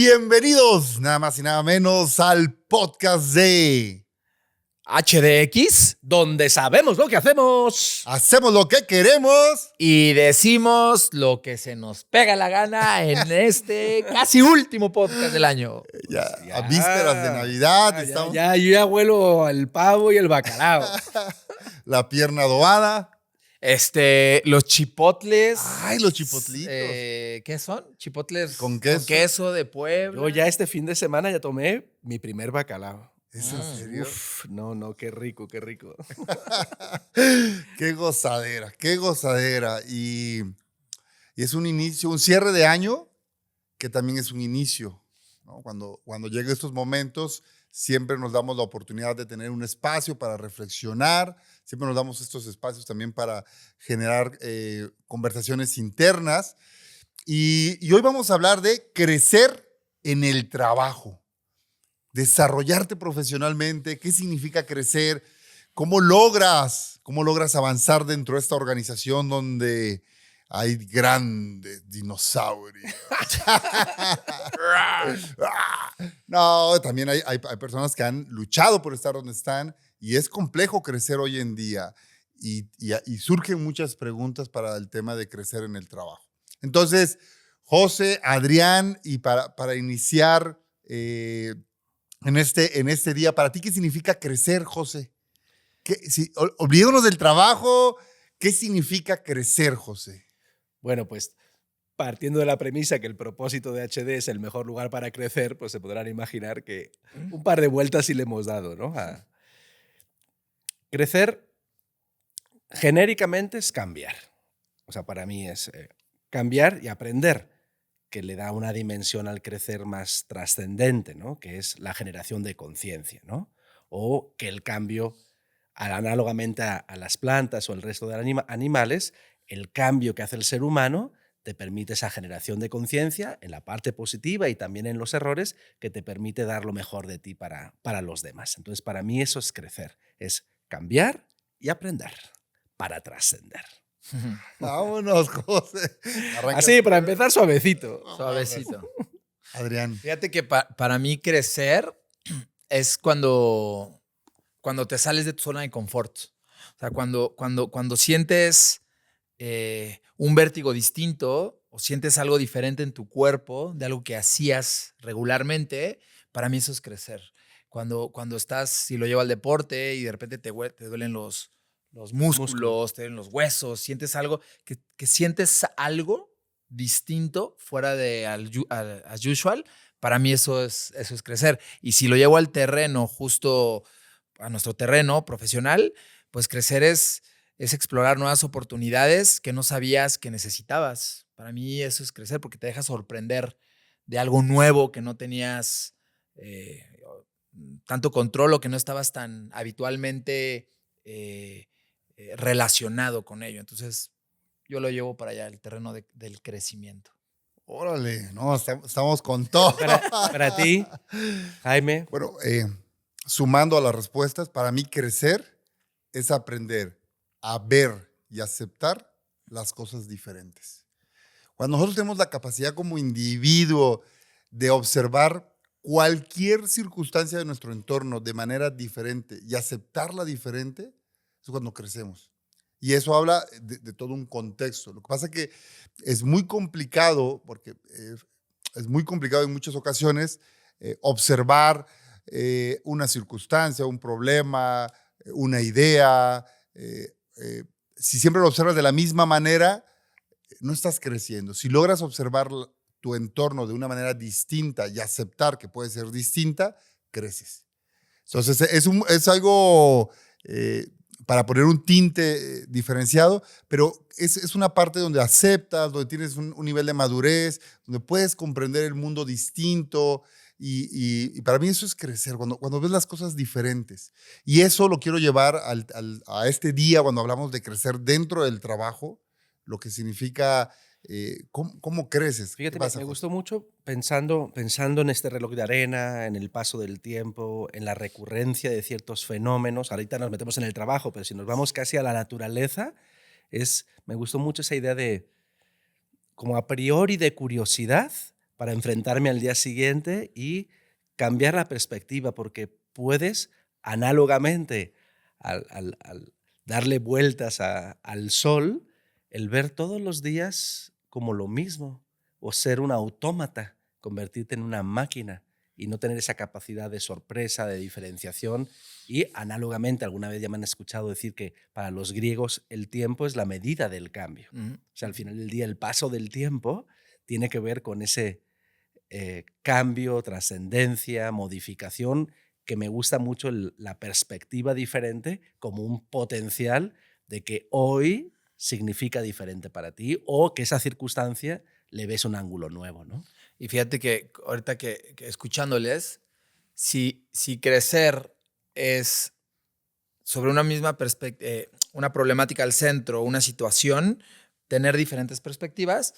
Bienvenidos, nada más y nada menos, al podcast de HDX, donde sabemos lo que hacemos Hacemos lo que queremos y decimos lo que se nos pega la gana en este casi último podcast del año. ya, a vísperas de Navidad. Estamos Yo ya huelo al pavo y el bacalao. la pierna adobada. Los chipotles. Ay, los chipotlitos. ¿Qué son? Chipotles Con queso. de Puebla. Yo ya este fin de semana ya tomé mi primer bacalao. ¿Es en serio? Uf, no, qué rico, qué rico. Qué gozadera. Y es un inicio, un cierre de año que también es un inicio, ¿no? Cuando lleguen estos momentos, siempre nos damos la oportunidad de tener un espacio para reflexionar, siempre nos damos estos espacios también para generar conversaciones internas. Y hoy vamos a hablar de crecer en el trabajo. Desarrollarte profesionalmente, qué significa crecer, cómo logras avanzar dentro de esta organización donde hay grandes dinosaurios. No, también hay personas que han luchado por estar donde están y es complejo crecer hoy en día y surgen muchas preguntas para el tema de crecer en el trabajo. Entonces, José, Adrián, y para iniciar en este día, ¿para ti qué significa crecer, José? Olvidémonos del trabajo, ¿qué significa crecer, José? Bueno, pues partiendo de la premisa que el propósito de HD es el mejor lugar para crecer, pues se podrán imaginar que un par de vueltas sí le hemos dado, ¿no? Crecer genéricamente es cambiar. O sea, para mí es cambiar y aprender, que le da una dimensión al crecer más trascendente, ¿no? Que es la generación de conciencia, ¿no? O que el cambio, análogamente a las plantas o el resto de animales, el cambio que hace el ser humano te permite esa generación de conciencia en la parte positiva y también en los errores, que te permite dar lo mejor de ti para los demás. Entonces, para mí eso es crecer, es cambiar y aprender para trascender. Vámonos, José. Así, para empezar suavecito. Suavecito. Adrián. Fíjate que para mí crecer es cuando te sales de tu zona de confort. O sea, cuando sientes un vértigo distinto o sientes algo diferente en tu cuerpo de algo que hacías regularmente, para mí eso es crecer. Cuando estás, si lo llevo al deporte y de repente te duelen los músculos, te duelen los huesos, sientes algo, que sientes algo distinto fuera de as usual, para mí eso es crecer. Y si lo llevo al terreno, justo a nuestro terreno profesional, pues crecer es explorar nuevas oportunidades que no sabías que necesitabas. Para mí eso es crecer, porque te deja sorprender de algo nuevo que no tenías tanto control o que no estabas tan habitualmente relacionado con ello. Entonces, yo lo llevo para allá, el terreno del crecimiento. Órale, no, estamos con todo. Para ti, Jaime. Bueno, sumando a las respuestas, para mí crecer es aprender a ver y aceptar las cosas diferentes. Cuando nosotros tenemos la capacidad como individuo de observar cualquier circunstancia de nuestro entorno de manera diferente y aceptarla diferente, es cuando crecemos. Y eso habla de todo un contexto. Lo que pasa es que es muy complicado, porque es muy complicado en muchas ocasiones observar una circunstancia, un problema, una idea. Si siempre lo observas de la misma manera, no estás creciendo. Si logras observar tu entorno de una manera distinta y aceptar que puede ser distinta, creces. Entonces, es algo para poner un tinte diferenciado, pero es una parte donde aceptas, donde tienes un nivel de madurez, donde puedes comprender el mundo distinto. Y para mí eso es crecer, cuando ves las cosas diferentes. Y eso lo quiero llevar a este día, cuando hablamos de crecer dentro del trabajo, lo que significa cómo creces. Fíjate, pasa, me José? gustó mucho pensando en este reloj de arena, en el paso del tiempo, en la recurrencia de ciertos fenómenos. Ahorita nos metemos en el trabajo, pero si nos vamos casi a la naturaleza, me gustó mucho esa idea de, como a priori, de curiosidad para enfrentarme al día siguiente y cambiar la perspectiva, porque puedes análogamente al darle vueltas al sol, el ver todos los días como lo mismo, o ser un autómata, convertirte en una máquina y no tener esa capacidad de sorpresa, de diferenciación. Y análogamente, alguna vez ya me han escuchado decir que para los griegos el tiempo es la medida del cambio. O sea, al final del día el paso del tiempo tiene que ver con ese cambio, trascendencia, modificación, que me gusta mucho la perspectiva diferente como un potencial de que hoy significa diferente para ti o que esa circunstancia le ves un ángulo nuevo, ¿no? Y fíjate que ahorita que escuchándoles, si crecer es sobre una misma una problemática al centro, una situación, tener diferentes perspectivas,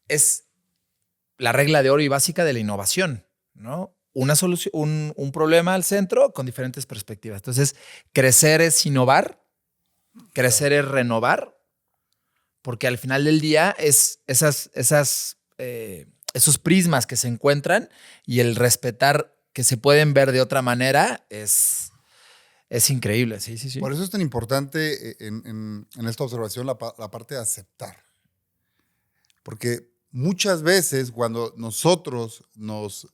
es la regla de oro y básica de la innovación, ¿no? Una solución, un problema al centro con diferentes perspectivas. Entonces, crecer es innovar, crecer es renovar, porque al final del día es esos prismas que se encuentran y el respetar que se pueden ver de otra manera es increíble. Sí, sí, sí. Por eso es tan importante en esta observación la parte de aceptar. Porque muchas veces cuando nosotros nos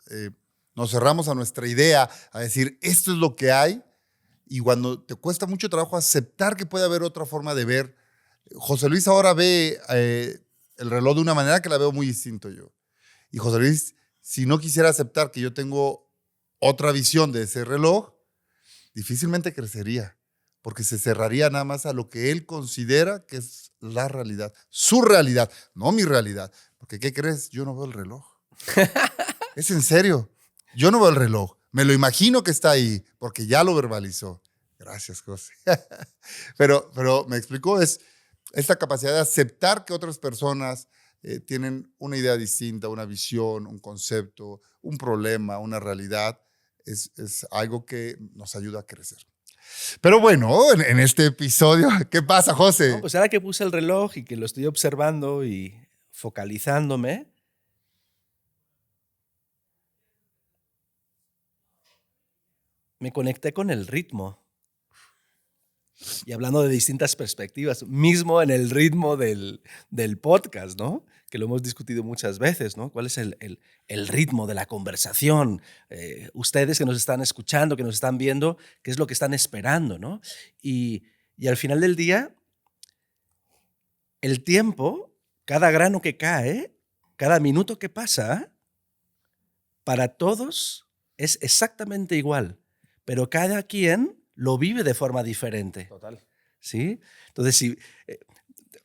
cerramos a nuestra idea, a decir esto es lo que hay, y cuando te cuesta mucho trabajo aceptar que puede haber otra forma de ver. José Luis ahora ve el reloj de una manera que la veo muy distinto yo. Y José Luis, si no quisiera aceptar que yo tengo otra visión de ese reloj, difícilmente crecería, porque se cerraría nada más a lo que él considera que es la realidad, su realidad, no mi realidad. Porque, ¿qué crees? Yo no veo el reloj. Es en serio. Yo no veo el reloj. Me lo imagino que está ahí, porque ya lo verbalizó. Gracias, José. Pero me explicó, es esta capacidad de aceptar que otras personas tienen una idea distinta, una visión, un concepto, un problema, una realidad. Es algo que nos ayuda a crecer. Pero bueno, en este episodio, ¿qué pasa, José? No, pues ahora que puse el reloj y que lo estoy observando y focalizándome, me conecté con el ritmo. Y hablando de distintas perspectivas, mismo en el ritmo del podcast, ¿no? Que lo hemos discutido muchas veces, ¿no? ¿Cuál es el ritmo de la conversación? Ustedes que nos están escuchando, que nos están viendo, ¿qué es lo que están esperando, ¿no? Y al final del día, el tiempo, cada grano que cae, cada minuto que pasa, para todos es exactamente igual, pero cada quien lo vive de forma diferente. Total. ¿Sí? Entonces, si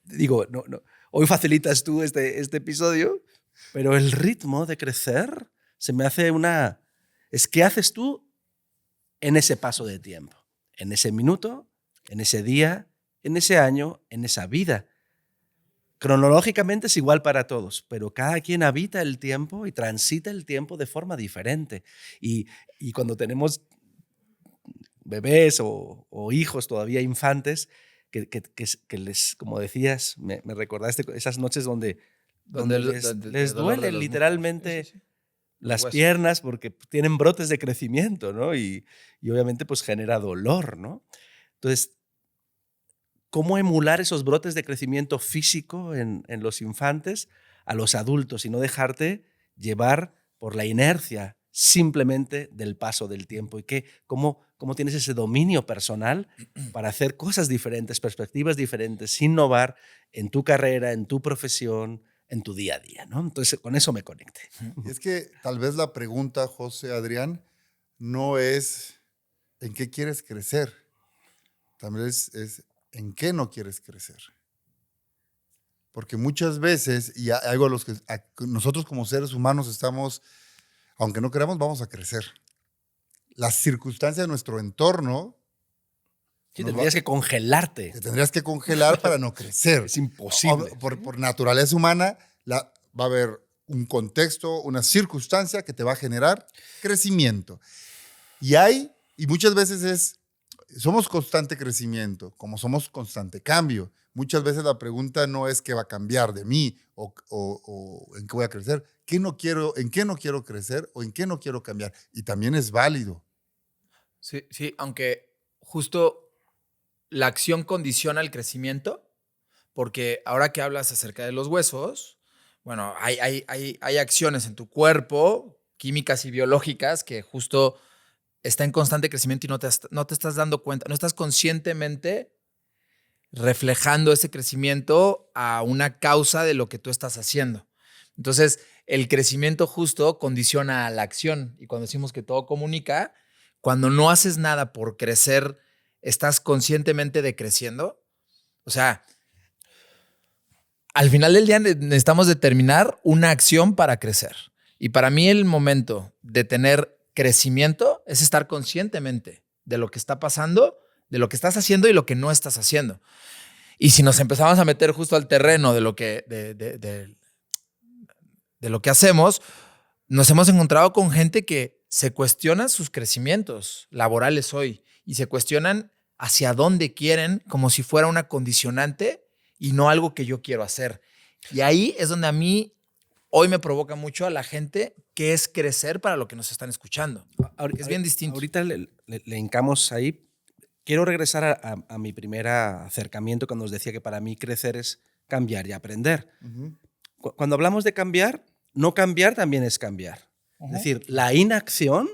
digo, no, hoy facilitas tú este episodio, pero el ritmo de crecer se me hace es qué haces tú en ese paso de tiempo, en ese minuto, en ese día, en ese año, en esa vida. Cronológicamente es igual para todos, pero cada quien habita el tiempo y transita el tiempo de forma diferente. Y cuando tenemos bebés o hijos todavía infantes, que les, como decías, me recordaste esas noches donde les duele literalmente sí. las huesos. piernas porque tienen brotes de crecimiento, ¿no? Y obviamente pues genera dolor, ¿no? Entonces, ¿cómo emular esos brotes de crecimiento físico en los infantes a los adultos y no dejarte llevar por la inercia simplemente del paso del tiempo? ¿Y cómo tienes ese dominio personal para hacer cosas diferentes, perspectivas diferentes, innovar en tu carrera, en tu profesión, en tu día a día, ¿no? Entonces, con eso me conecté. Y es que tal vez la pregunta, José, Adrián, no es ¿en qué quieres crecer? También es ¿en qué no quieres crecer? Porque muchas veces, y algo a los que nosotros como seres humanos estamos, aunque no queramos, vamos a crecer. Las circunstancias de nuestro entorno. Sí, tendrías que congelarte. Te tendrías que congelar para no crecer. Es imposible. Por naturaleza humana, va a haber un contexto, una circunstancia que te va a generar crecimiento. Y muchas veces es somos constante crecimiento, como somos constante cambio. Muchas veces la pregunta no es qué va a cambiar de mí o en qué voy a crecer, en qué no quiero crecer o en qué no quiero cambiar. Y también es válido. Sí, sí, aunque justo la acción condiciona el crecimiento, porque ahora que hablas acerca de los huesos, bueno, hay acciones en tu cuerpo, químicas y biológicas, que justo está en constante crecimiento y no te estás dando cuenta, no estás conscientemente reflejando ese crecimiento a una causa de lo que tú estás haciendo. Entonces, el crecimiento justo condiciona a la acción. Y cuando decimos que todo comunica, cuando no haces nada por crecer, estás conscientemente decreciendo. O sea, al final del día necesitamos determinar una acción para crecer. Y para mí el momento de tener crecimiento es estar conscientemente de lo que está pasando, de lo que estás haciendo y lo que no estás haciendo. Y si nos empezamos a meter justo al terreno de lo que, de lo que hacemos, nos hemos encontrado con gente que se cuestiona sus crecimientos laborales hoy y se cuestionan hacia dónde quieren como si fuera una condicionante y no algo que yo quiero hacer. Y ahí es donde a mí hoy me provoca mucho a la gente que es crecer para lo que nos están escuchando. Es bien distinto. Ahorita le hincamos ahí. Quiero regresar a mi primer acercamiento cuando os decía que para mí crecer es cambiar y aprender. Cuando hablamos de cambiar, no cambiar también es cambiar. Es decir, la inacción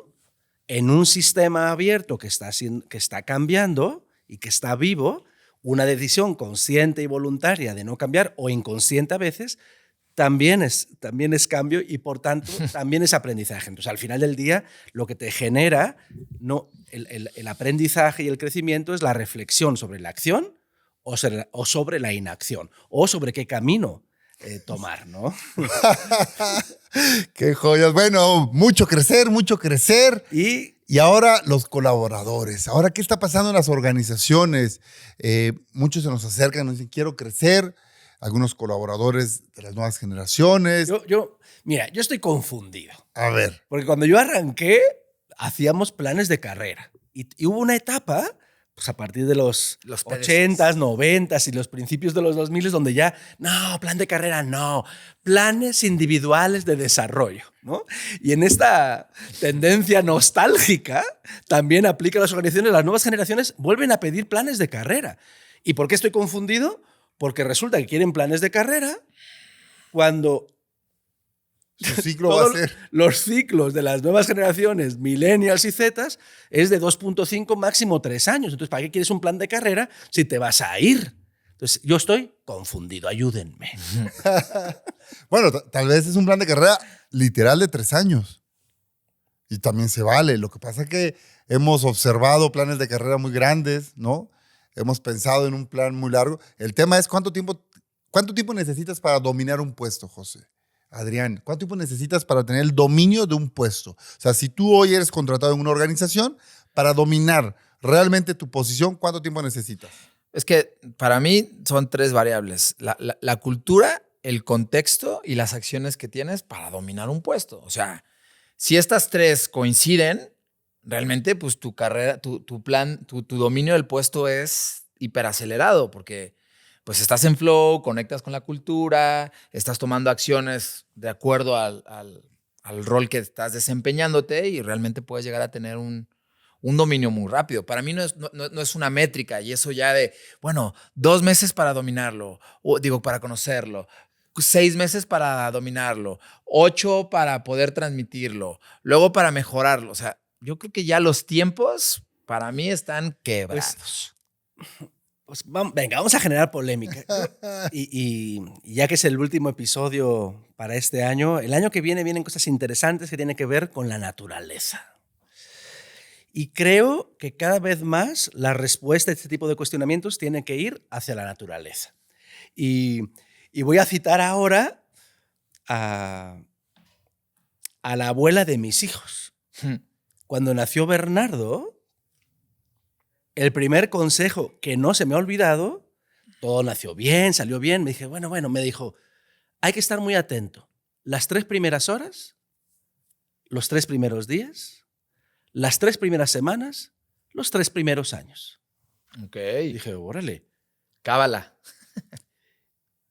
en un sistema abierto que está cambiando y que está vivo, una decisión consciente y voluntaria de no cambiar o inconsciente a veces, también es cambio y por tanto también es aprendizaje. Entonces, al final del día, lo que te genera el aprendizaje y el crecimiento es la reflexión sobre la acción o sobre la inacción o sobre qué camino tomar, ¿no? ¡Qué joyas! Bueno, mucho crecer, mucho crecer. Y ahora los colaboradores. Ahora, ¿qué está pasando en las organizaciones? Muchos se nos acercan y nos dicen, quiero crecer. Algunos colaboradores de las nuevas generaciones. Mira, yo estoy confundido. A ver. Porque cuando yo arranqué, hacíamos planes de carrera. Y hubo una etapa, pues a partir de los 80s, 90s y los principios de los 2000s, donde ya, no, plan de carrera no, planes individuales de desarrollo, ¿no? Y en esta tendencia nostálgica también aplica a las organizaciones, las nuevas generaciones vuelven a pedir planes de carrera. ¿Y por qué estoy confundido? Porque resulta que quieren planes de carrera cuando su ciclo va a ser. Los ciclos de las nuevas generaciones, millennials y zetas, es de 2.5, máximo 3 años. Entonces, ¿para qué quieres un plan de carrera si te vas a ir? Entonces, yo estoy confundido, ayúdenme. Bueno, tal vez es un plan de carrera literal de 3 años. Y también se vale. Lo que pasa es que hemos observado planes de carrera muy grandes, ¿no? Hemos pensado en un plan muy largo. El tema es ¿cuánto tiempo necesitas para dominar un puesto, José? Adrián, ¿cuánto tiempo necesitas para tener el dominio de un puesto? O sea, si tú hoy eres contratado en una organización, para dominar realmente tu posición, ¿cuánto tiempo necesitas? Es que para mí son 3 variables. La cultura, el contexto y las acciones que tienes para dominar un puesto. O sea, si estas 3 coinciden, realmente, pues tu carrera, tu plan, tu dominio del puesto es hiperacelerado porque pues estás en flow, conectas con la cultura, estás tomando acciones de acuerdo al rol que estás desempeñándote y realmente puedes llegar a tener un dominio muy rápido. Para mí no es una métrica y eso ya de, bueno, 2 meses para dominarlo, para conocerlo, 6 meses para dominarlo, 8 para poder transmitirlo, luego para mejorarlo. O sea, yo creo que ya los tiempos para mí están quebrados. Pues venga, vamos a generar polémica. y ya que es el último episodio para este año, el año que vienen cosas interesantes que tienen que ver con la naturaleza. Y creo que cada vez más la respuesta a este tipo de cuestionamientos tiene que ir hacia la naturaleza. Y voy a citar ahora a la abuela de mis hijos. Cuando nació Bernardo, el primer consejo que no se me ha olvidado, todo nació bien, salió bien, me dije, bueno, me dijo, hay que estar muy atento. Las 3 primeras horas, los 3 primeros días, las 3 primeras semanas, los 3 primeros años. Ok. Y dije, órale. Cábala.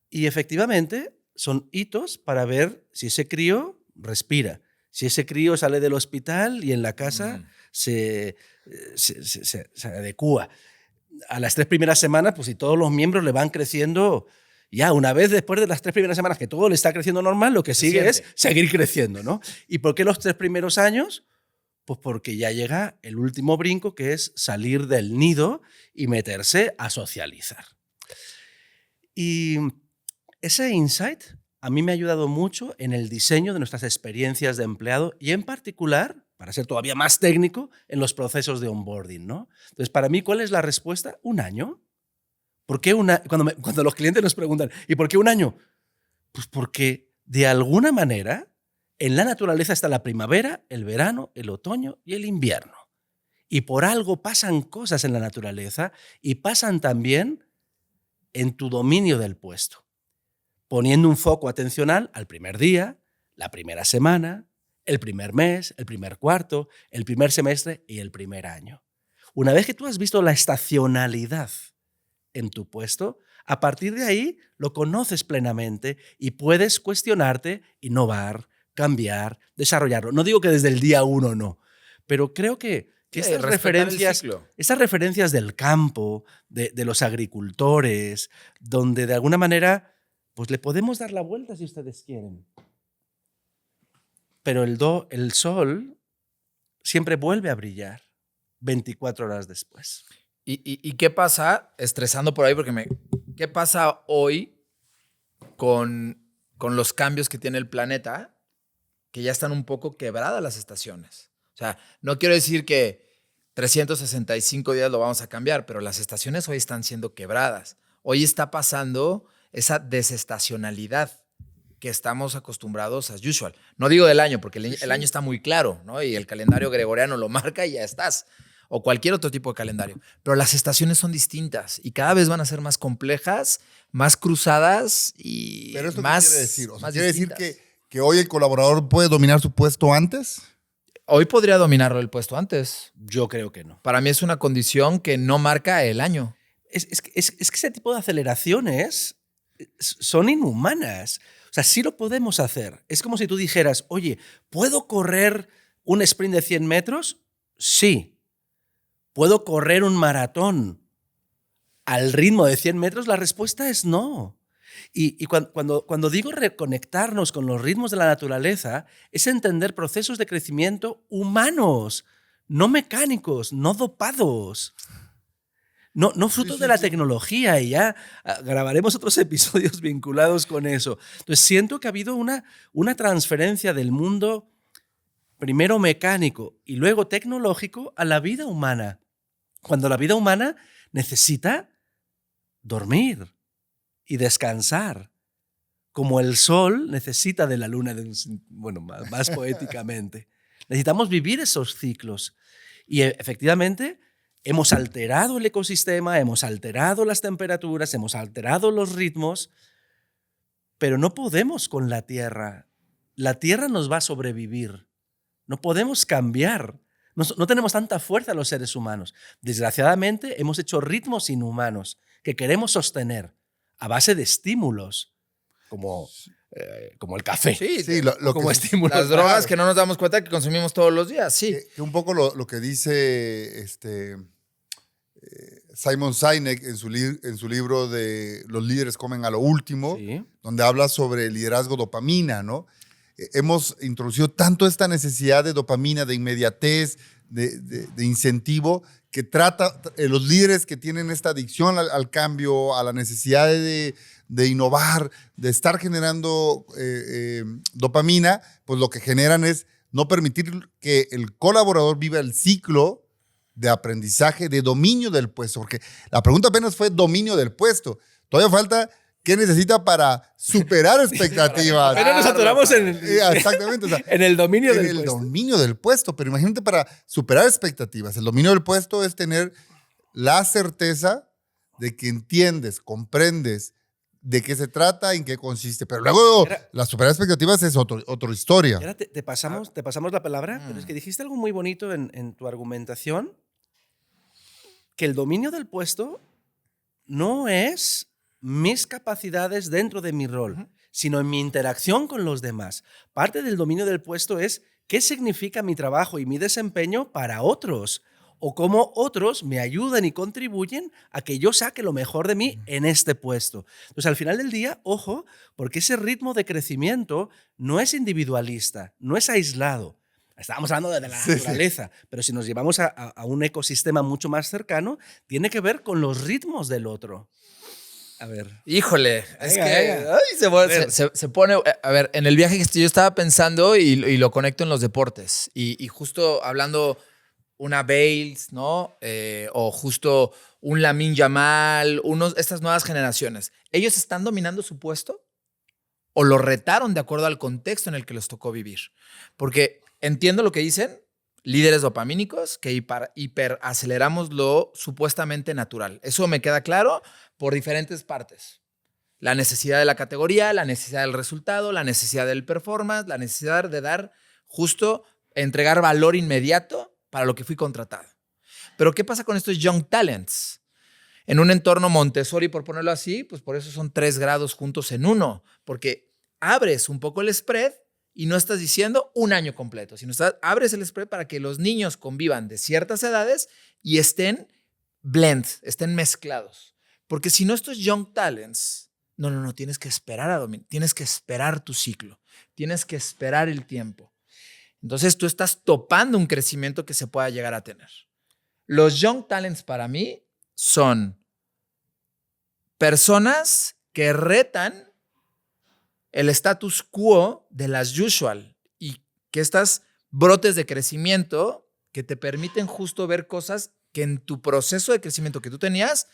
Y efectivamente son hitos para ver si ese crío respira, si ese crío sale del hospital y en la casa se adecúa. A las 3 primeras semanas, pues si todos los miembros le van creciendo, ya una vez después de las 3 primeras semanas que todo le está creciendo normal, lo que sigue es seguir creciendo, ¿no? ¿Y por qué los 3 primeros años? Pues porque ya llega el último brinco, que es salir del nido y meterse a socializar. Y ese insight a mí me ha ayudado mucho en el diseño de nuestras experiencias de empleado y en particular, para ser todavía más técnico, en los procesos de onboarding, ¿no? Entonces, para mí, ¿cuál es la respuesta? 1 año. ¿Por qué cuando los clientes nos preguntan, ¿y por qué 1 año? Pues porque, de alguna manera, en la naturaleza está la primavera, el verano, el otoño y el invierno. Y por algo pasan cosas en la naturaleza y pasan también en tu dominio del puesto, poniendo un foco atencional al primer día, la primera semana, el primer mes, el primer cuarto, el primer semestre y el primer año. Una vez que tú has visto la estacionalidad en tu puesto, a partir de ahí lo conoces plenamente y puedes cuestionarte, innovar, cambiar, desarrollarlo. No digo que desde el día 1 no, pero creo que estas referencias del campo, de los agricultores, donde de alguna manera pues le podemos dar la vuelta si ustedes quieren. Pero el sol siempre vuelve a brillar 24 horas después. ¿Y qué pasa, estresando por ahí, porque qué pasa hoy con los cambios que tiene el planeta, que ya están un poco quebradas las estaciones? O sea, no quiero decir que 365 días lo vamos a cambiar, pero las estaciones hoy están siendo quebradas. Hoy está pasando esa desestacionalidad que estamos acostumbrados as usual. No digo del año, porque el año está muy claro, ¿no? Y el calendario gregoriano lo marca y ya estás. O cualquier otro tipo de calendario. Pero las estaciones son distintas y cada vez van a ser más complejas, más cruzadas y ¿Pero esto más. qué quiere decir? O sea, más ¿quiere decir distintas. que hoy el colaborador puede dominar su puesto antes? Hoy podría dominarlo el puesto antes. Yo creo que no. Para mí es una condición que no marca el año. Es que ese tipo de aceleraciones son inhumanas. O sea, sí lo podemos hacer. Es como si tú dijeras, oye, ¿puedo correr un sprint de 100 metros? Sí. ¿Puedo correr un maratón al ritmo de 100 metros? La respuesta es no. Y cuando digo reconectarnos con los ritmos de la naturaleza, es entender procesos de crecimiento humanos, no mecánicos, no dopados. No fruto de la tecnología, y ya grabaremos otros episodios vinculados con eso. Entonces siento que ha habido una transferencia del mundo primero mecánico y luego tecnológico a la vida humana, cuando la vida humana necesita dormir y descansar, como el sol necesita de la luna, más poéticamente. Necesitamos vivir esos ciclos y efectivamente hemos alterado el ecosistema, hemos alterado las temperaturas, hemos alterado los ritmos, pero no podemos con la Tierra. La Tierra nos va a sobrevivir. No podemos cambiar. No tenemos tanta fuerza los seres humanos. Desgraciadamente hemos hecho ritmos inhumanos que queremos sostener a base de estímulos como el café. Sí, como estímulos. Las drogas que no nos damos cuenta que consumimos todos los días, sí. Que un poco lo que dice Simon Sinek en su libro de Los líderes comen a lo último, Sí. donde habla sobre el liderazgo dopamina, ¿no? Hemos introducido tanto esta necesidad de dopamina, de inmediatez, de incentivo, que trata los líderes que tienen esta adicción al cambio, a la necesidad de innovar, de estar generando dopamina, pues lo que generan es no permitir que el colaborador viva el ciclo de aprendizaje, de dominio del puesto, porque la pregunta apenas fue dominio del puesto. Todavía falta qué necesita para superar expectativas. Pero nos atoramos exactamente, o sea, en el dominio en del el puesto. dominio del puesto. Pero imagínate, para superar expectativas, el dominio del puesto es tener la certeza de que entiendes, comprendes de qué se trata, en qué consiste. Pero luego la superar expectativas es otra historia. Y ahora te pasamos la palabra, pero es que dijiste algo muy bonito en tu argumentación, que el dominio del puesto no es mis capacidades dentro de mi rol, sino en mi interacción con los demás. Parte del dominio del puesto es qué significa mi trabajo y mi desempeño para otros, o cómo otros me ayudan y contribuyen a que yo saque lo mejor de mí en este puesto. Entonces, al final del día, ojo, porque ese ritmo de crecimiento no es individualista, no es aislado. Estábamos hablando de la naturaleza, pero si nos llevamos a un ecosistema mucho más cercano, tiene que ver con los ritmos del otro. A ver. Híjole, es Venga, que venga. ay, se pone. A ver, en el viaje que yo estaba pensando y lo conecto en los deportes. Y justo hablando una Bales, ¿no? O justo un Lamine Yamal, estas nuevas generaciones. ¿Ellos están dominando su puesto? ¿O lo retaron de acuerdo al contexto en el que les tocó vivir? Porque entiendo lo que dicen, líderes dopamínicos, que hiperaceleramos lo supuestamente natural. Eso me queda claro por diferentes partes. La necesidad de la categoría, la necesidad del resultado, la necesidad del performance, la necesidad de dar justo, entregar valor inmediato para lo que fui contratado. Pero ¿qué pasa con estos young talents? En un entorno Montessori, por ponerlo así, pues por eso son 3 grados juntos en uno, porque abres un poco el spread y no estás diciendo un año completo, sino abres el spread para que los niños convivan de ciertas edades y estén estén mezclados. Porque si no, estos young talents, no, tienes que esperar a dominar, tienes que esperar tu ciclo, tienes que esperar el tiempo. Entonces tú estás topando un crecimiento que se pueda llegar a tener. Los young talents para mí son personas que retan el status quo de las usual y que estas brotes de crecimiento que te permiten justo ver cosas que en tu proceso de crecimiento que tú tenías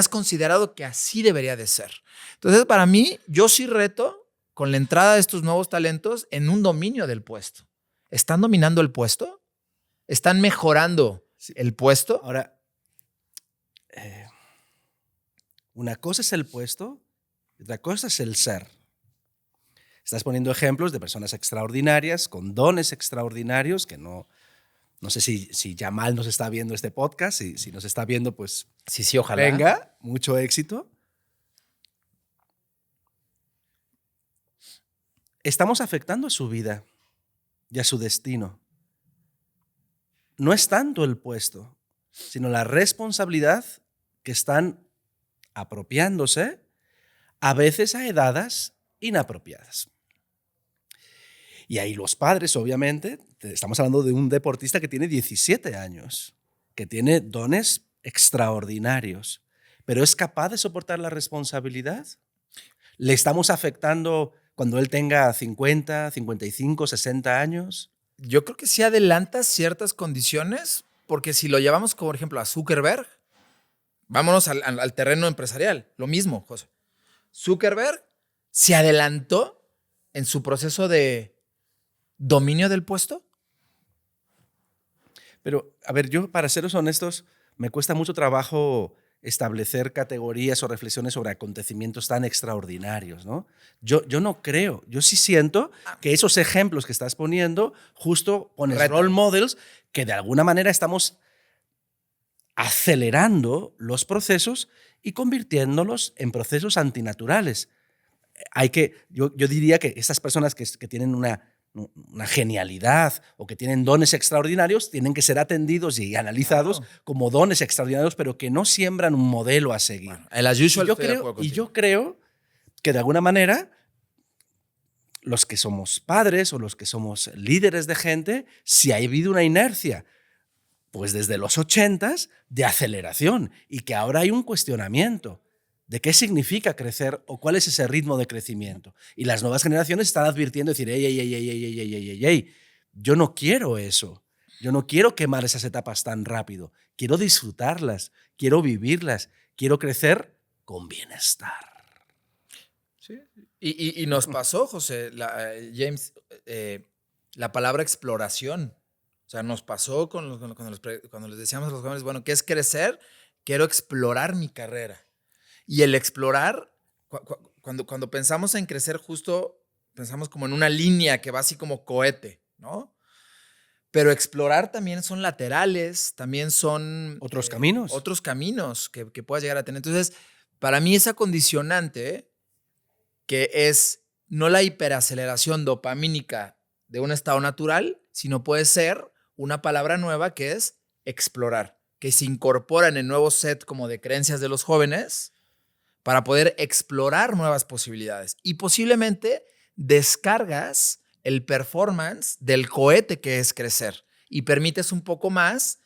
considerado que así debería de ser. Entonces, para mí, yo sí reto con la entrada de estos nuevos talentos en un dominio del puesto. ¿Están dominando el puesto? ¿Están mejorando el puesto? Ahora, una cosa es el puesto y otra cosa es el ser. Estás poniendo ejemplos de personas extraordinarias, con dones extraordinarios, que no sé si Yamal nos está viendo este podcast, si nos está viendo, pues Sí, ojalá. venga, mucho éxito. Estamos afectando a su vida y a su destino. No es tanto el puesto, sino la responsabilidad que están apropiándose, a veces a edades inapropiadas. Y ahí los padres, obviamente, estamos hablando de un deportista que tiene 17 años, que tiene dones extraordinarios, pero ¿es capaz de soportar la responsabilidad? ¿Le estamos afectando cuando él tenga 50, 55, 60 años? Yo creo que sí adelanta ciertas condiciones, porque si lo llevamos, como por ejemplo, a Zuckerberg, vámonos al terreno empresarial, lo mismo, José. Zuckerberg se adelantó en su proceso de dominio del puesto. Pero, a ver, yo, para seros honestos, me cuesta mucho trabajo establecer categorías o reflexiones sobre acontecimientos tan extraordinarios, ¿no? Yo no creo, yo sí siento que esos ejemplos que estás poniendo, justo pones role models que de alguna manera estamos acelerando los procesos y convirtiéndolos en procesos antinaturales. Yo diría que estas personas que tienen una genialidad o que tienen dones extraordinarios tienen que ser atendidos y analizados como dones extraordinarios, pero que no siembran un modelo a seguir. Bueno, el as usual Y yo creo que de alguna manera los que somos padres o los que somos líderes de gente, si ha habido una inercia, pues desde los 80s, de aceleración y que ahora hay un cuestionamiento de qué significa crecer o cuál es ese ritmo de crecimiento. Y las nuevas generaciones están advirtiendo, decir, ey, yo no quiero eso. Yo no quiero quemar esas etapas tan rápido. Quiero disfrutarlas, quiero vivirlas, quiero crecer con bienestar. Sí. Y nos pasó, José, James, la palabra exploración. O sea, nos pasó cuando les decíamos a los jóvenes, bueno, ¿qué es crecer? Quiero explorar mi carrera. Y el explorar, cuando pensamos en crecer, justo pensamos como en una línea que va así como cohete, ¿no? Pero explorar también son laterales, también son... Otros caminos. Otros caminos que puedas llegar a tener. Entonces, para mí esa condicionante, que es no la hiperaceleración dopamínica de un estado natural, sino puede ser una palabra nueva que es explorar, que se incorpora en el nuevo set como de creencias de los jóvenes para poder explorar nuevas posibilidades. Y posiblemente descargas el performance del cohete que es crecer y permites un poco más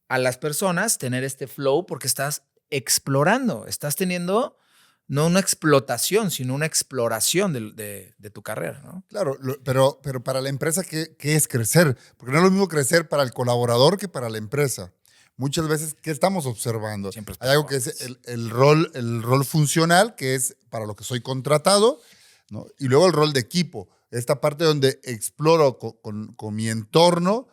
a las personas tener este flow porque estás explorando, estás teniendo no una explotación, sino una exploración de tu carrera, ¿no? Claro, pero para la empresa, ¿qué es crecer? Porque no es lo mismo crecer para el colaborador que para la empresa. Muchas veces, ¿qué estamos observando? Siempre es Hay algo que es el rol funcional, que es para lo que soy contratado, ¿no? Y luego el rol de equipo. Esta parte donde exploro con mi entorno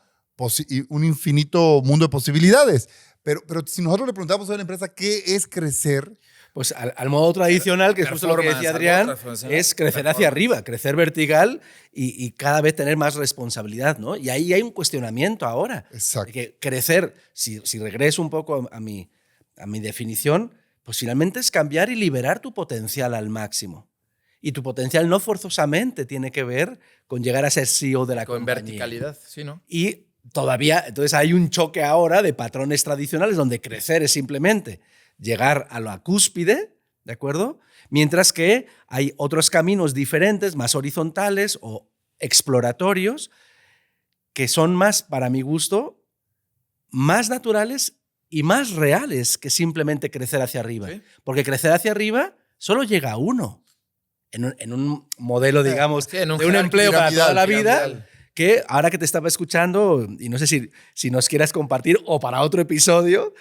un infinito mundo de posibilidades. Pero si nosotros le preguntamos a una empresa qué es crecer, pues al modo tradicional, que es justo lo que decía Adrián, es crecer hacia arriba, crecer vertical y cada vez tener más responsabilidad, ¿no? Y ahí hay un cuestionamiento ahora. Exacto. Que crecer, si regreso un poco a mi definición, pues finalmente es cambiar y liberar tu potencial al máximo. Y tu potencial no forzosamente tiene que ver con llegar a ser CEO de la compañía. Con verticalidad, sí, ¿no? Y todavía, entonces hay un choque ahora de patrones tradicionales donde crecer es simplemente llegar a la cúspide, ¿de acuerdo? Mientras que hay otros caminos diferentes, más horizontales o exploratorios, que son más, para mi gusto, más naturales y más reales que simplemente crecer hacia arriba. ¿Sí? Porque crecer hacia arriba solo llega a uno. En un modelo, digamos, sí, en un de un empleo para toda la vida, piramidal. Que ahora que te estaba escuchando, y no sé si nos quieras compartir o para otro episodio,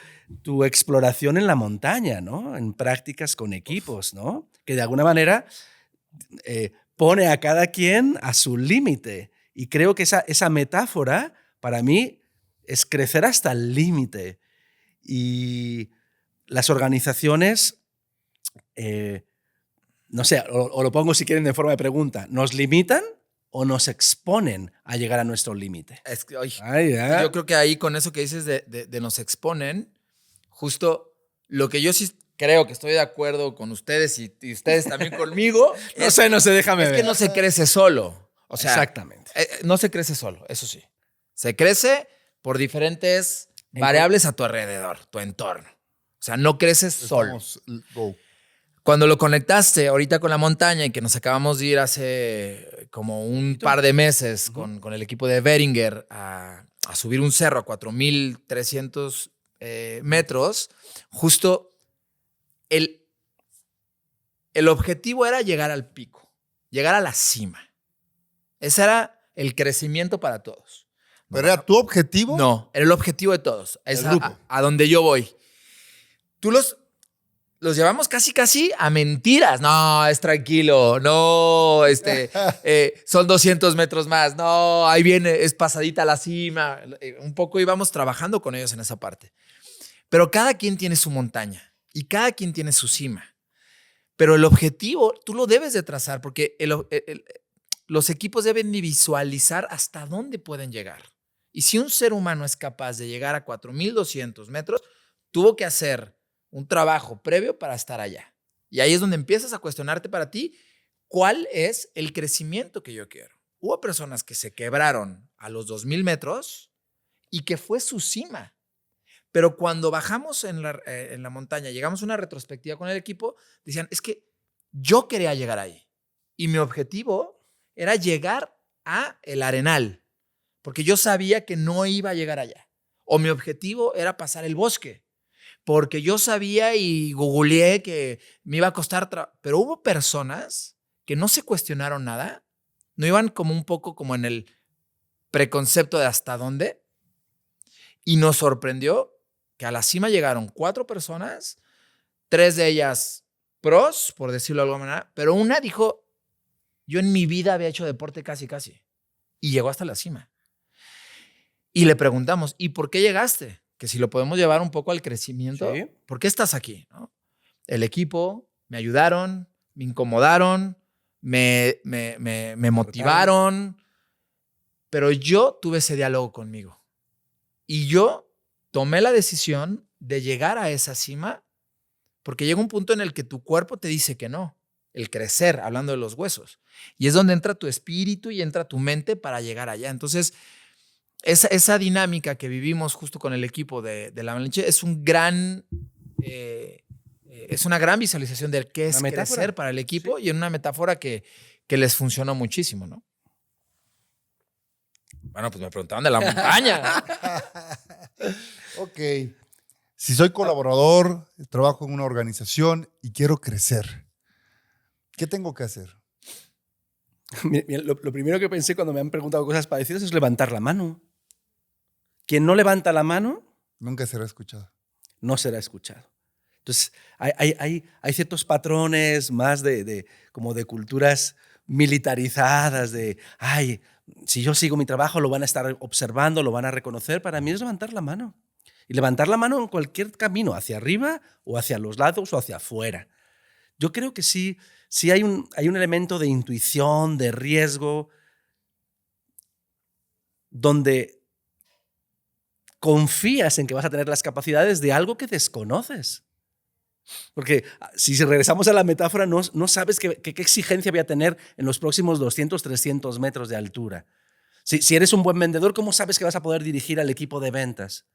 tu exploración en la montaña, ¿no? En prácticas con equipos, ¿no? Que de alguna manera pone a cada quien a su límite. Y creo que esa metáfora, para mí, es crecer hasta el límite. Y las organizaciones... no sé, o lo pongo si quieren de forma de pregunta, ¿nos limitan o nos exponen a llegar a nuestro límite? Yo creo que ahí con eso que dices de nos exponen, justo lo que yo sí creo que estoy de acuerdo con ustedes y ustedes también conmigo. No sé, déjame ver. Es que no se crece solo. O sea, exactamente. No se crece solo, eso sí. Se crece por diferentes variables a tu alrededor, tu entorno. O sea, no creces solo. Cuando lo conectaste ahorita con la montaña y que nos acabamos de ir hace como un par de meses con el equipo de Behringer a subir un cerro a 4,300 metros, justo el objetivo era llegar al pico, llegar a la cima. Ese era el crecimiento para todos. ¿Pero era tu objetivo? No, era el objetivo de todos. Es a donde yo voy. Tú los llevamos casi a mentiras. No, es tranquilo. No, son 200 metros más. No, ahí viene, es pasadita a la cima. Un poco íbamos trabajando con ellos en esa parte. Pero cada quien tiene su montaña y cada quien tiene su cima. Pero el objetivo tú lo debes de trazar porque los equipos deben de visualizar hasta dónde pueden llegar. Y si un ser humano es capaz de llegar a 4,200 metros, tuvo que hacer un trabajo previo para estar allá. Y ahí es donde empiezas a cuestionarte para ti cuál es el crecimiento que yo quiero. Hubo personas que se quebraron a los 2,000 metros y que fue su cima. Pero cuando bajamos en la montaña, llegamos a una retrospectiva con el equipo, decían, es que yo quería llegar ahí. Y mi objetivo era llegar a el Arenal, porque yo sabía que no iba a llegar allá. O mi objetivo era pasar el bosque, porque yo sabía y googleé que me iba a costar pero hubo personas que no se cuestionaron nada, no iban como un poco como en el preconcepto de hasta dónde, y nos sorprendió que a la cima llegaron 4 personas, 3 de ellas pros, por decirlo de alguna manera, pero una dijo, yo en mi vida había hecho deporte casi, y llegó hasta la cima. Y le preguntamos, ¿y por qué llegaste? Que si lo podemos llevar un poco al crecimiento, ¿sí? ¿Por qué estás aquí? ¿No? El equipo, me ayudaron, me incomodaron, me motivaron, Pero yo tuve ese diálogo conmigo. Y yo tomé la decisión de llegar a esa cima porque llega un punto en el que tu cuerpo te dice que no. El crecer, hablando de los huesos. Y es donde entra tu espíritu y entra tu mente para llegar allá. Entonces, esa dinámica que vivimos justo con el equipo de la Avalanche es un gran... es una gran visualización de qué es crecer para el equipo, sí. Y en una metáfora que les funcionó muchísimo, ¿no? Bueno, pues me preguntaban de la montaña. Ok. Si soy colaborador, trabajo en una organización y quiero crecer, ¿qué tengo que hacer? Mira, lo primero que pensé cuando me han preguntado cosas parecidas es levantar la mano. Quien no levanta la mano... Nunca será escuchado. No será escuchado. Entonces, hay ciertos patrones más como de culturas militarizadas, si yo sigo mi trabajo lo van a estar observando, lo van a reconocer. Para mí es levantar la mano. Y levantar la mano en cualquier camino, hacia arriba o hacia los lados o hacia afuera. Yo creo que sí hay un elemento de intuición, de riesgo, donde confías en que vas a tener las capacidades de algo que desconoces. Porque si regresamos a la metáfora, no sabes qué exigencia voy a tener en los próximos 200, 300 metros de altura. Si eres un buen vendedor, ¿cómo sabes que vas a poder dirigir al equipo de ventas?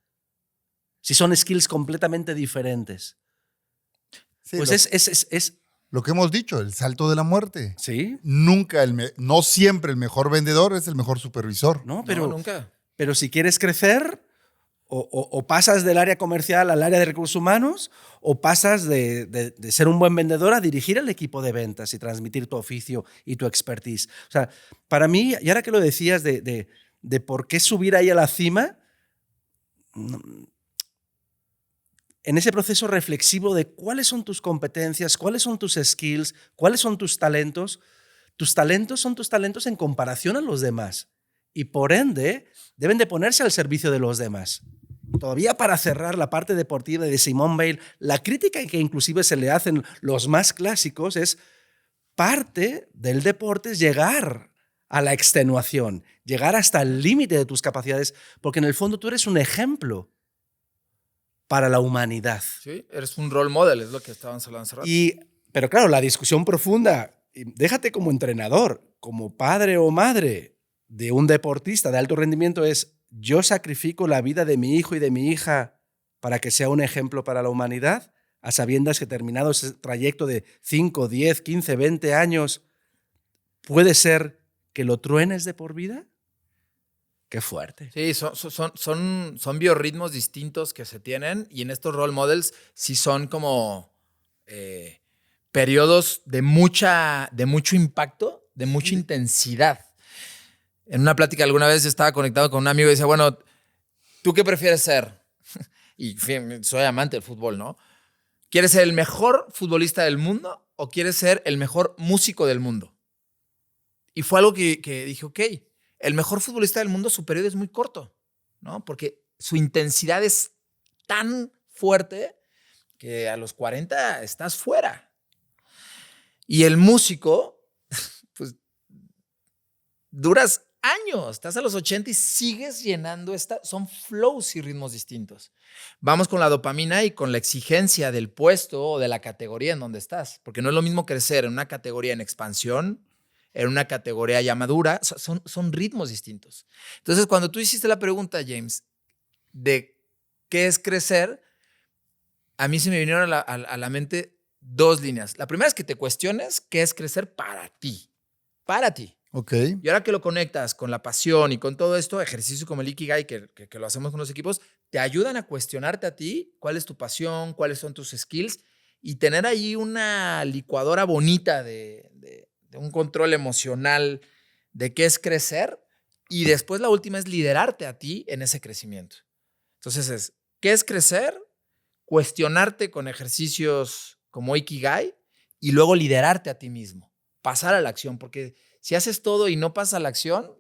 Si son skills completamente diferentes. Sí, pues es lo que hemos dicho, el salto de la muerte. Sí. No siempre el mejor vendedor es el mejor supervisor. No, pero nunca. Pero si quieres crecer, o pasas del área comercial al área de recursos humanos, o pasas de ser un buen vendedor a dirigir al equipo de ventas y transmitir tu oficio y tu expertise. O sea, para mí, y ahora que lo decías de por qué subir ahí a la cima, en ese proceso reflexivo de cuáles son tus competencias, cuáles son tus skills, cuáles son tus talentos son tus talentos en comparación a los demás. Y por ende, deben de ponerse al servicio de los demás. Todavía para cerrar la parte deportiva de Simone Bale, la crítica que inclusive se le hacen los más clásicos es parte del deporte es llegar a la extenuación, llegar hasta el límite de tus capacidades, porque en el fondo tú eres un ejemplo para la humanidad. Sí, eres un role model, es lo que estaban hablando hace rato. Pero claro, la discusión profunda, déjate como entrenador, como padre o madre de un deportista de alto rendimiento es: ¿yo sacrifico la vida de mi hijo y de mi hija para que sea un ejemplo para la humanidad? A sabiendas que terminado ese trayecto de 5, 10, 15, 20 años, ¿puede ser que lo truenes de por vida? Qué fuerte. Sí, son biorritmos distintos que se tienen, y en estos role models sí son como periodos de mucho impacto, de mucha intensidad. En una plática alguna vez estaba conectado con un amigo y decía, bueno, ¿tú qué prefieres ser? Y soy amante del fútbol, ¿no? ¿Quieres ser el mejor futbolista del mundo o quieres ser el mejor músico del mundo? Y fue algo que dije, ok, el mejor futbolista del mundo, su periodo es muy corto, ¿no? Porque su intensidad es tan fuerte que a los 40 estás fuera. Y el músico, pues, duras años, estás a los 80 y sigues llenando son flows y ritmos distintos. Vamos con la dopamina y con la exigencia del puesto o de la categoría en donde estás, porque no es lo mismo crecer en una categoría en expansión, en una categoría ya madura, son ritmos distintos. Entonces, cuando tú hiciste la pregunta, James, de qué es crecer, a mí se me vinieron a la mente dos líneas. La primera es que te cuestiones qué es crecer para ti. Para ti. Ok. Y ahora que lo conectas con la pasión y con todo esto, ejercicio como el Ikigai, que lo hacemos con los equipos, te ayudan a cuestionarte a ti cuál es tu pasión, cuáles son tus skills, y tener ahí una licuadora bonita de un control emocional de qué es crecer, y después la última es liderarte a ti en ese crecimiento. Entonces ¿qué es crecer? Cuestionarte con ejercicios como Ikigai y luego liderarte a ti mismo, pasar a la acción, porque si haces todo y no pasas a la acción,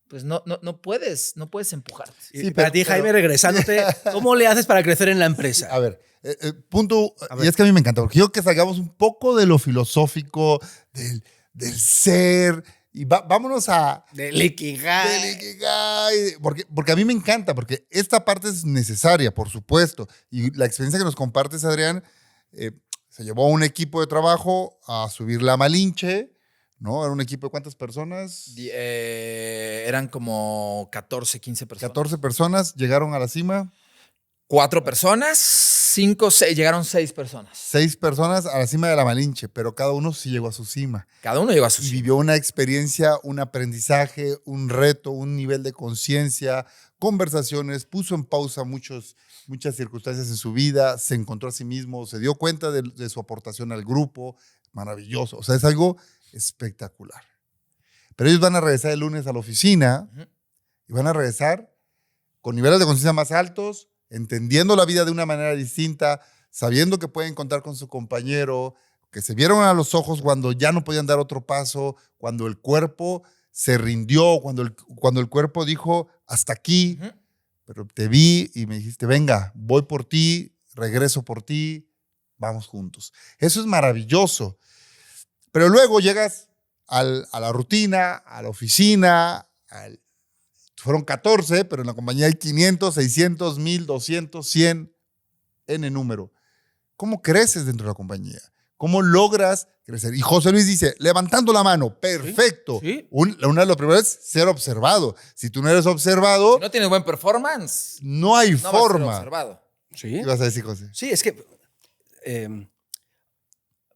pues no puedes empujarte. Sí, para ti, Jaime, regresándote, ¿cómo le haces para crecer en la empresa? A ver, punto, y es que a mí me encanta, porque yo que salgamos un poco de lo filosófico, del ser, Y vámonos a... Del Ikigai. del Ikigai, porque a mí me encanta, porque esta parte es necesaria, por supuesto. Y la experiencia que nos compartes, Adrián, se llevó a un equipo de trabajo a subir la Malinche, ¿no? Era un equipo de ¿cuántas personas? Eran como 14, 15 personas. 14 personas llegaron a la cima. 4 personas, 5, 6, llegaron 6 personas. 6 personas a la cima de la Malinche, pero cada uno sí llegó a su cima. Cada uno llegó a su Y cima. vivió una experiencia, un aprendizaje, un reto, un nivel de conciencia, conversaciones, puso en pausa muchas circunstancias en su vida, se encontró a sí mismo, se dio cuenta de su aportación al grupo. Maravilloso. O sea, es algo espectacular. Pero ellos van a regresar el lunes a la oficina y van a regresar con niveles de conciencia más altos, entendiendo la vida de una manera distinta, sabiendo que pueden contar con su compañero, que se vieron a los ojos cuando ya no podían dar otro paso, cuando el cuerpo se rindió, cuando el cuerpo dijo, hasta aquí, pero te vi y me dijiste, venga, voy por ti, regreso por ti, vamos juntos. Eso es maravilloso. Pero luego llegas a la rutina, a la oficina, fueron 14, pero en la compañía hay 500, 600, 1000, 200, 100, N número. ¿Cómo creces dentro de la compañía? ¿Cómo logras crecer? Y José Luis dice, levantando la mano, perfecto. Sí. Una de las primeras es ser observado. Si tú no eres observado, Si no tienes buen performance, no hay no vas a ser forma. observado. Sí. ¿Qué ibas a decir, José? Sí, es que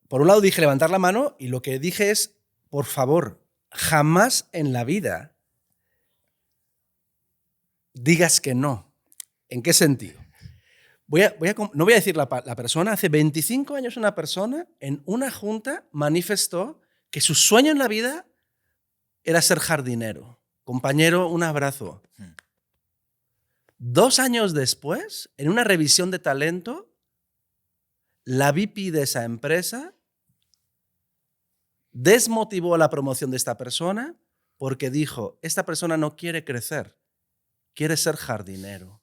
por un lado dije levantar la mano y lo que dije es, por favor, jamás en la vida digas que no. ¿En qué sentido? No voy a decir la persona. Hace 25 años una persona en una junta manifestó que su sueño en la vida era ser jardinero. Compañero, un abrazo. 2 años después, en una revisión de talento, la VP de esa empresa desmotivó la promoción de esta persona porque dijo, esta persona no quiere crecer, quiere ser jardinero.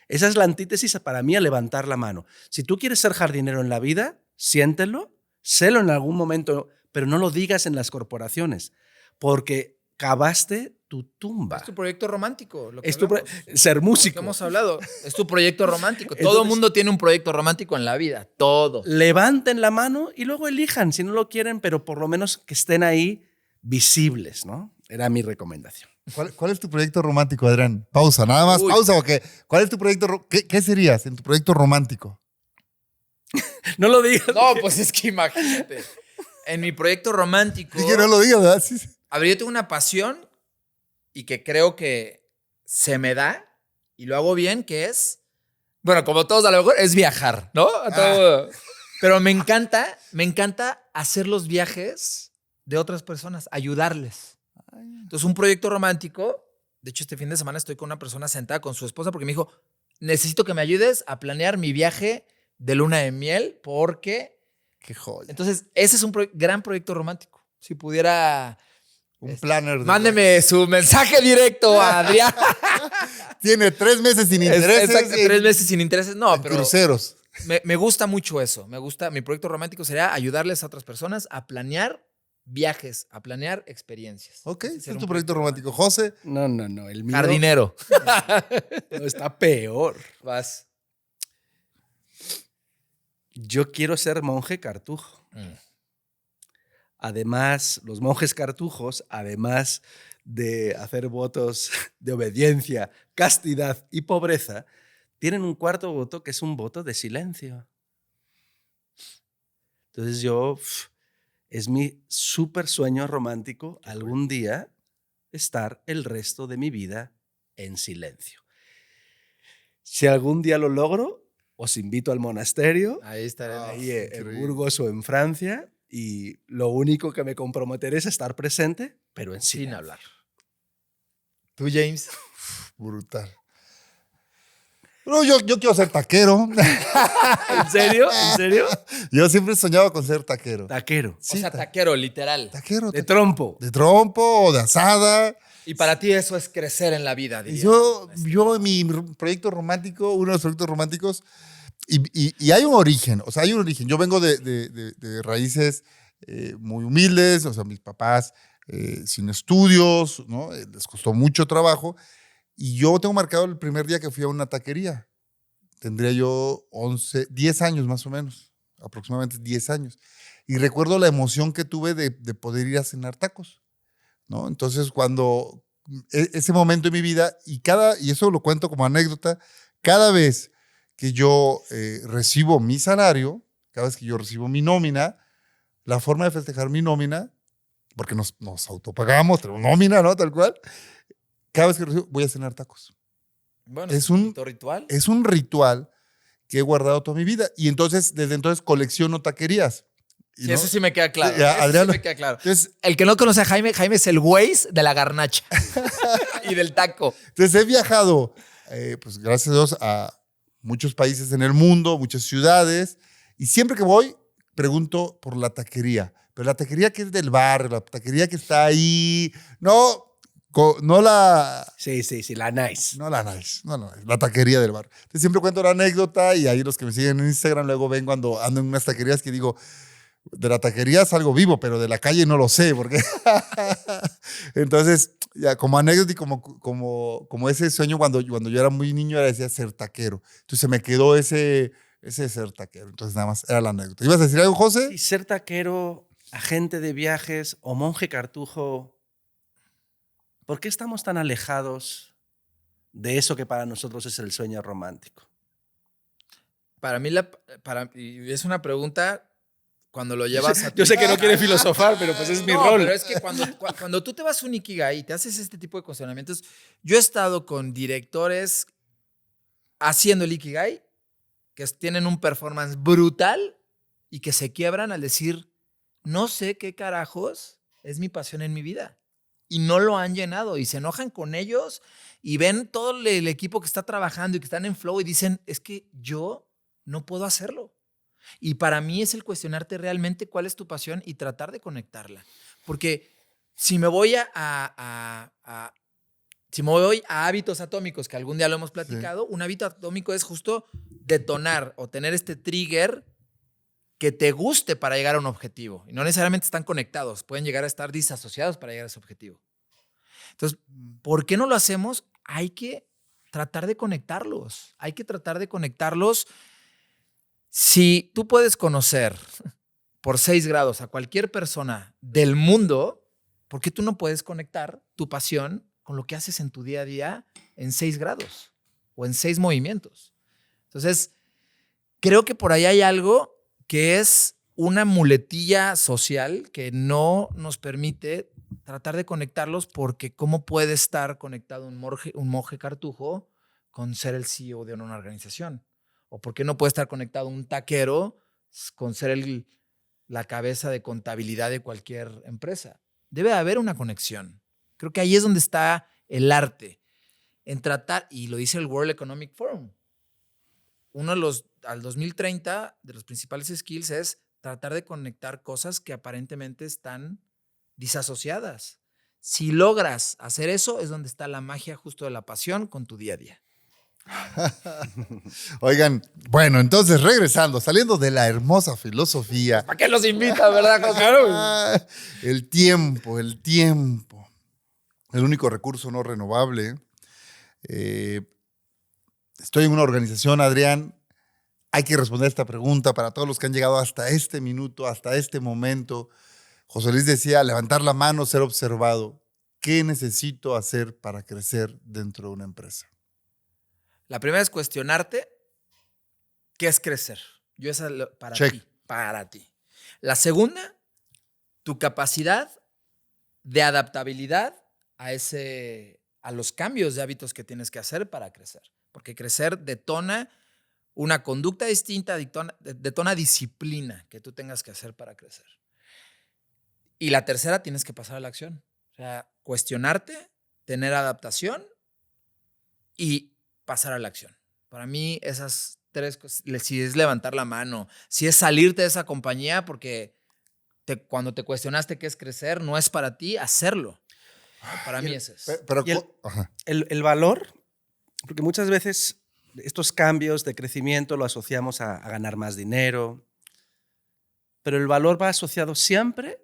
Esa es la antítesis para mí a levantar la mano. Si tú quieres ser jardinero en la vida, siéntelo, sélo en algún momento, pero no lo digas en las corporaciones, porque cavaste tu tumba. Es tu proyecto romántico. Lo que Es tu hablamos. ser Lo que músico. hemos hablado. Es tu proyecto romántico. Todo Entonces, mundo tiene un proyecto romántico en la vida. Todo. levanten la mano y luego elijan, si no lo quieren, pero por lo menos que estén ahí visibles, ¿no? Era mi recomendación. ¿Cuál es tu proyecto romántico, Adrián? Pausa, nada más, Uy. pausa, porque ¿cuál es tu proyecto? ¿Qué serías en tu proyecto romántico? No lo digas. No, pues es que imagínate. En mi proyecto romántico. Es que no lo digas, ¿verdad? Sí, sí. A ver, yo tengo una pasión y que creo que se me da y lo hago bien, que es, bueno, como todos a lo mejor, es viajar, ¿no? Pero me encanta hacer los viajes de otras personas, ayudarles. Entonces, un proyecto romántico, de hecho, este fin de semana estoy con una persona sentada con su esposa porque me dijo, necesito que me ayudes a planear mi viaje de luna de miel porque... Qué joya. Entonces, ese es un gran proyecto romántico. Si pudiera... Un planner. Mándeme su mensaje directo a Adrián. Tiene 3 meses sin intereses. Exacto, 3 meses sin intereses. No, en pero cruceros. me gusta mucho eso. Me gusta, mi proyecto romántico sería ayudarles a otras personas a planear viajes, a planear experiencias. Ok, Ese ese sería es un tu proyecto romántico. José, No, el mío Jardinero. está peor. Vas. Yo quiero ser monje cartujo. Además, los monjes cartujos, además de hacer votos de obediencia, castidad y pobreza, tienen un cuarto voto que es un voto de silencio. Entonces es mi súper sueño romántico algún día estar el resto de mi vida en silencio. Si algún día lo logro, os invito al monasterio, Ahí estaremos. ahí en increíble. Burgos o en Francia, y lo único que me comprometeré es estar presente, pero en Sin silencio. hablar. ¿Tú, James? brutal. Pero yo quiero ser taquero. ¿En serio? ¿En serio? Yo siempre he soñado con ser taquero. Taquero. Sí, O sea, taquero, literal. taquero. De trompo. De trompo o de asada. Y para ti eso es crecer en la vida, Y diría. yo en mi proyecto romántico, uno de los proyectos románticos, y hay un origen, o sea, hay un origen. Yo vengo de raíces muy humildes, o sea, mis papás sin estudios, ¿no? Les costó mucho trabajo. Y yo tengo marcado el primer día que fui a una taquería. Tendría yo 10 años más o menos, aproximadamente 10 años. Y recuerdo la emoción que tuve de poder ir a cenar tacos, ¿no? Entonces, cuando ese momento en mi vida, y eso lo cuento como anécdota, cada vez que yo recibo mi salario, cada vez que yo recibo mi nómina, la forma de festejar mi nómina, porque nos autopagamos, tenemos nómina, ¿no? Tal cual. Cada vez que recibo, voy a cenar tacos. Bueno, Es un ritual. Es un ritual que he guardado toda mi vida. Y entonces, desde entonces, colecciono taquerías. Sí, eso sí me queda claro. Ya, Eso Adrián, sí me queda claro. Entonces, El que no conoce a Jaime, Jaime es el Waze de la garnacha y del taco. entonces he viajado, pues gracias a Dios, a muchos países en el mundo, muchas ciudades. Y siempre que voy, pregunto por la taquería. Pero la taquería que es del barrio, la taquería que está ahí. No la... Sí, la nice. No la nice, no la nice, la taquería del bar. Entonces siempre cuento la anécdota y ahí los que me siguen en Instagram luego ven cuando ando en unas taquerías que digo, de la taquería es algo vivo, pero de la calle no lo sé, porque... Entonces, ya como anécdota y como ese sueño cuando yo era muy niño, era decía ser taquero. Entonces se me quedó ese ser taquero. Entonces nada más era la anécdota. ¿Ibas a decir algo, José? Sí, ser taquero, agente de viajes o monje cartujo. ¿Por qué estamos tan alejados de eso que para nosotros es el sueño romántico? Para mí, y es una pregunta cuando lo llevas a... Yo sé que no quiere filosofar, pero pues es mi rol. Pero es que cuando tú te vas a un Ikigai y te haces este tipo de cuestionamientos, yo he estado con directores haciendo el Ikigai que tienen un performance brutal y que se quiebran al decir, no sé qué carajos es mi pasión en mi vida. Y no lo han llenado y se enojan con ellos y ven todo el equipo que está trabajando y que están en flow y dicen, es que yo no puedo hacerlo. Y para mí es el cuestionarte realmente cuál es tu pasión y tratar de conectarla. Porque si me voy si me voy a hábitos atómicos, que algún día lo hemos platicado, un hábito atómico es justo detonar o tener este trigger que te guste para llegar a un objetivo. Y no necesariamente están conectados, pueden llegar a estar disasociados para llegar a ese objetivo. Entonces, ¿por qué no lo hacemos? Hay que tratar de conectarlos. Hay que tratar de conectarlos. Si tú puedes conocer por 6 grados a cualquier persona del mundo, ¿por qué tú no puedes conectar tu pasión con lo que haces en tu día a día en 6 grados o en 6 movimientos? Entonces, creo que por ahí hay algo que es una muletilla social que no nos permite tratar de conectarlos, porque ¿cómo puede estar conectado un monje cartujo con ser el CEO de una organización? ¿O por qué no puede estar conectado un taquero con ser la cabeza de contabilidad de cualquier empresa? Debe de haber una conexión. Creo que ahí es donde está el arte, en tratar, y lo dice el World Economic Forum, al 2030, de los principales skills es tratar de conectar cosas que aparentemente están disasociadas. Si logras hacer eso, es donde está la magia justo de la pasión con tu día a día. Oigan, bueno, entonces saliendo de la hermosa filosofía. ¿Para qué los invita, verdad, José? El tiempo. El único recurso no renovable. Estoy en una organización, Adrián. Hay que responder esta pregunta para todos los que han llegado hasta este minuto, hasta este momento. José Luis decía, levantar la mano, ser observado. ¿Qué necesito hacer para crecer dentro de una empresa? La primera es cuestionarte qué es crecer. Para ti. La segunda, tu capacidad de adaptabilidad a los cambios de hábitos que tienes que hacer para crecer. Porque crecer detona una conducta distinta, detona disciplina que tú tengas que hacer para crecer. Y la tercera, tienes que pasar a la acción. O sea, cuestionarte, tener adaptación y pasar a la acción. Para mí, esas 3 cosas, si es levantar la mano, si es salirte de esa compañía, porque cuando te cuestionaste qué es crecer, no es para ti hacerlo. Para mí eso es. Pero, el valor, porque muchas veces estos cambios de crecimiento lo asociamos a ganar más dinero, pero el valor va asociado siempre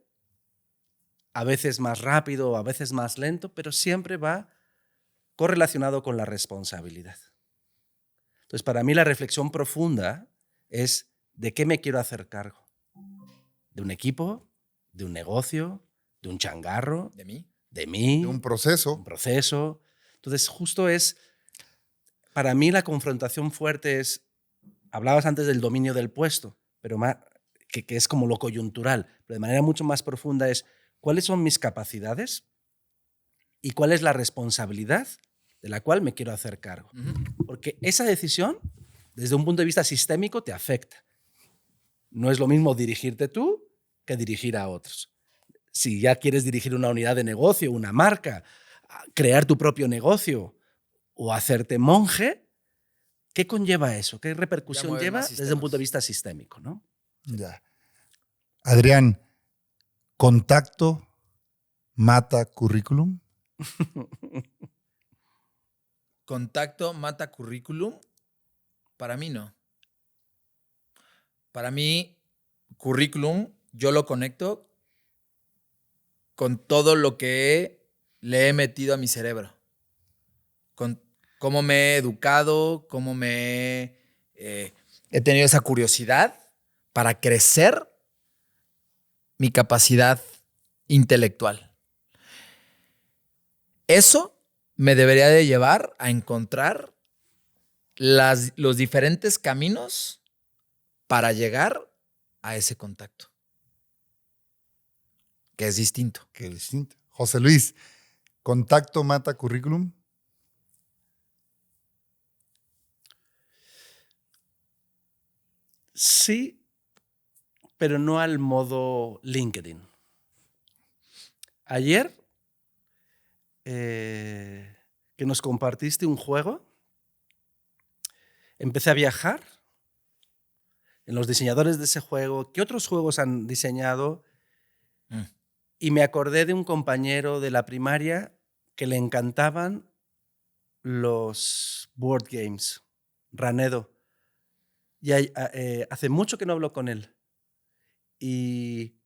a veces más rápido, a veces más lento, pero siempre va correlacionado con la responsabilidad. Entonces, para mí la reflexión profunda es ¿de qué me quiero hacer cargo? ¿De un equipo? ¿De un negocio? ¿De un changarro? ¿De mí? ¿De mí? De un proceso. Un proceso. Entonces, justo es, para mí la confrontación fuerte es, hablabas antes del dominio del puesto, pero que es como lo coyuntural, pero de manera mucho más profunda es, ¿cuáles son mis capacidades y cuál es la responsabilidad de la cual me quiero hacer cargo? Porque esa decisión, desde un punto de vista sistémico, te afecta. No es lo mismo dirigirte tú que dirigir a otros. Si ya quieres dirigir una unidad de negocio, una marca, crear tu propio negocio o hacerte monje, ¿qué conlleva eso? ¿Qué repercusión lleva desde un punto de vista sistémico, ¿no? Ya. Adrián, ¿contacto mata currículum? ¿Contacto mata currículum? Para mí no. Para mí, currículum, yo lo conecto con todo lo que le he metido a mi cerebro. Con cómo me he educado, cómo he tenido esa curiosidad para crecer mi capacidad intelectual. Eso me debería de llevar a encontrar los diferentes caminos para llegar a ese contacto, que es distinto. Que es distinto. José Luis, ¿contacto mata currículum? Sí, pero no al modo LinkedIn. Ayer que nos compartiste un juego, empecé a viajar en los diseñadores de ese juego, qué otros juegos han diseñado, y me acordé de un compañero de la primaria que le encantaban los board games, Ranedo. Y hace mucho que no hablo con él. Y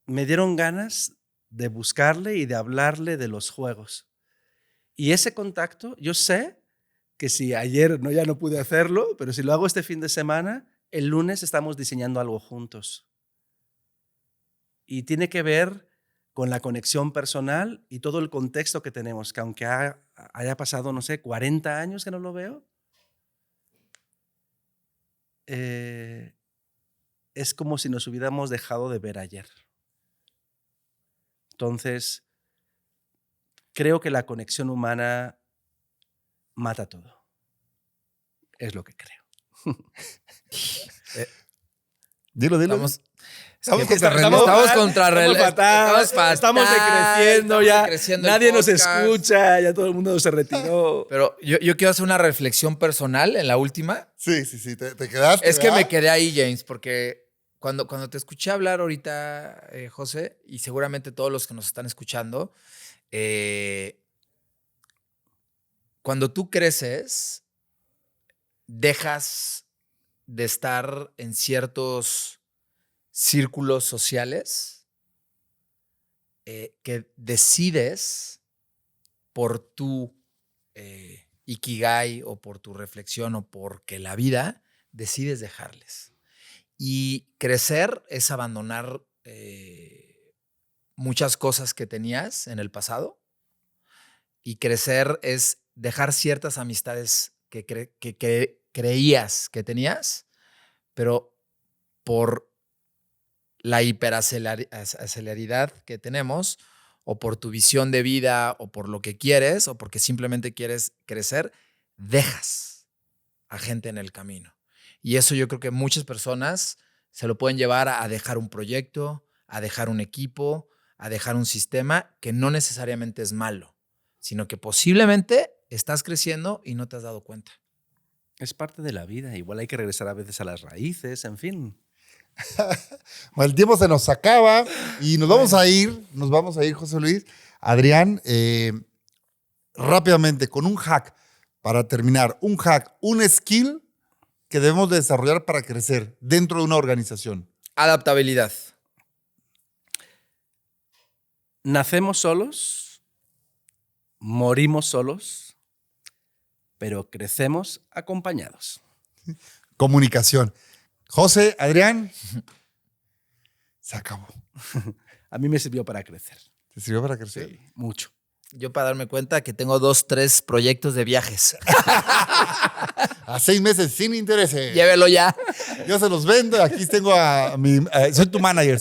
me dieron ganas de buscarle y de hablarle de los juegos. Y ese contacto, yo sé que si ayer ya no pude hacerlo, pero si lo hago este fin de semana, el lunes estamos diseñando algo juntos. Y tiene que ver con la conexión personal y todo el contexto que tenemos, que aunque haya pasado, no sé, 40 años que no lo veo, es como si nos hubiéramos dejado de ver ayer. Entonces, creo que la conexión humana mata todo. Es lo que creo. Dilo. Estamos decreciendo ya. Nadie nos escucha, ya todo el mundo se retiró. Pero yo quiero hacer una reflexión personal en la última. Sí, te quedaste. Es que ¿verdad? me quedé ahí, James, porque cuando te escuché hablar ahorita, José, y seguramente todos los que nos están escuchando, cuando tú creces, dejas de estar en ciertos círculos sociales que decides por tu ikigai o por tu reflexión o porque la vida decides dejarles. Y crecer es abandonar muchas cosas que tenías en el pasado, y crecer es dejar ciertas amistades que creías que tenías, pero por la hiperaceleridad que tenemos, o por tu visión de vida, o por lo que quieres, o porque simplemente quieres crecer, dejas a gente en el camino. Y eso yo creo que muchas personas se lo pueden llevar a dejar un proyecto, a dejar un equipo, a dejar un sistema que no necesariamente es malo, sino que posiblemente estás creciendo y no te has dado cuenta. Es parte de la vida. Igual hay que regresar a veces a las raíces, en fin. Bueno, el tiempo se nos acaba y nos vamos a ir, José Luis. Adrián, rápidamente, con un hack para terminar, un skill que debemos de desarrollar para crecer dentro de una organización. Adaptabilidad. Nacemos solos, morimos solos, pero crecemos acompañados. Comunicación. José, Adrián, se acabó. A mí me sirvió para crecer. ¿Te sirvió para crecer? Sí, mucho. Yo para darme cuenta que tengo 2, 3 proyectos de viajes. A 6 meses sin intereses. Llévelo ya. Yo se los vendo. Aquí tengo a mi... soy tu manager.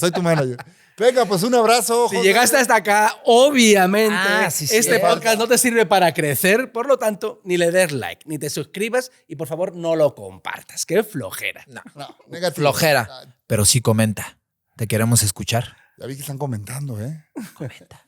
Venga, pues un abrazo. Si José. llegaste hasta acá, obviamente Sí, este cierto. podcast no te sirve para crecer, por lo tanto, ni le des like, ni te suscribas y por favor no lo compartas. ¡Qué flojera! No, No, negativo. flojera. Pero sí comenta. Te queremos escuchar. Ya vi que están comentando, ¿eh? Comenta.